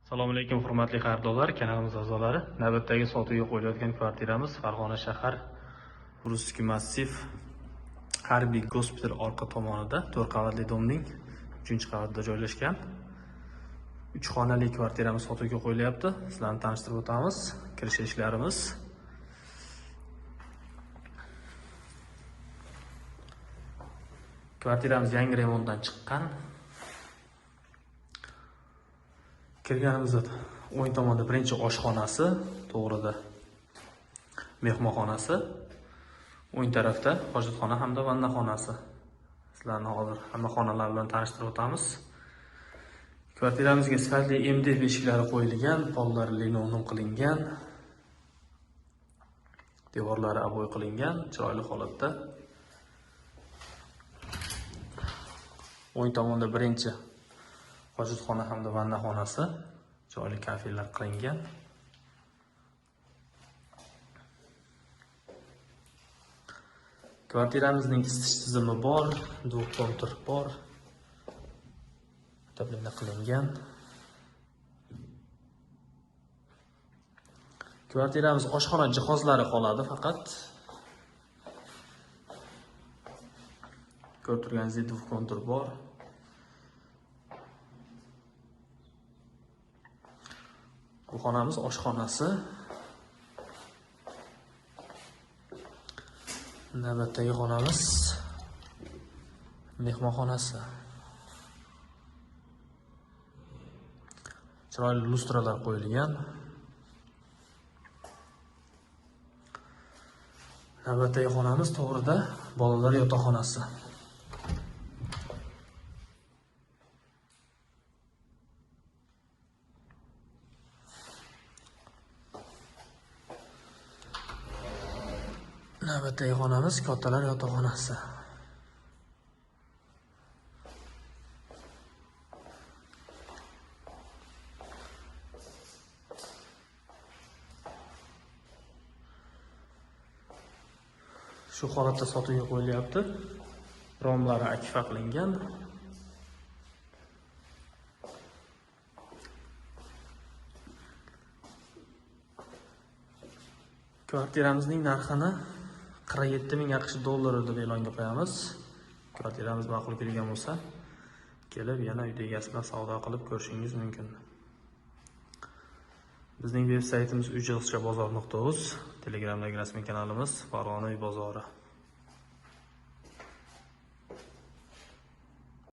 Assalomu alaykum hurmatli xaridorlar, kanalimiz a'zolari. Navbatdagi sotuvga qo'yilayotgan kvartiramiz Farg'ona shahar Ruskiy massiv harbiy gospital orqa tomonida 4 qavatli domning 3-qavatida joylashgan. 3 xonali kvartiramiz sotuvga qo'yilyapti. Sizlarni tanishtirib o'tamiz. Kirish eshiklarimiz. Kvartiramiz yangi remontdan chiqqan. Kirganimizda o'ng tomonda birinchi oshxonasi, to'g'rida mehmonxonasi, o'ng tarafda hojatxona hamda vannaxonasi. Sizlarni hozir hamma xonalar bilan tanishtirib o'tamiz. Kvartiramizga sifatli MDF eshiklari qo'yilgan, pollari linoleum qilingan, devorlari aboy qilingan, chiroyli holatda. O'ng tomonda birinchi hojatxona hamda vannaxonasi, chiroyli kafellar qilingan. Kvartiramizning isitish tizimi bor, dual kontur bor. Tablina qilingan. Kvartiramiz oshxona jihozlari qoladi faqat. Ko'rib turganingizdek dual kontur bor. Bu xonamiz oshxonasi. Navbatdagi xonamiz mehmonxonasi. Chiroyli lustralar qo'yilgan. Navbatdagi xonamiz to'g'rida bolalar yotoqxonasi. Navbatdagi xonamiz kattalar yotoqxonasi. Shu holatda sotuvga qo'yilyapti. Romlari akfa qilingan. Kvartiramizning narxini 47.000 AQSh dollari deb e'longa qo'yamiz. Kvartiramiz ma'qul kelgan bo'lsa, kelib yana uyda egasi bilan savdo qilib ko'rishingiz mumkin. Bizning veb saytimiz uyjig'izchabozor.uz, Telegramdagi rasmiy kanalimiz Farg'ona uy bozori.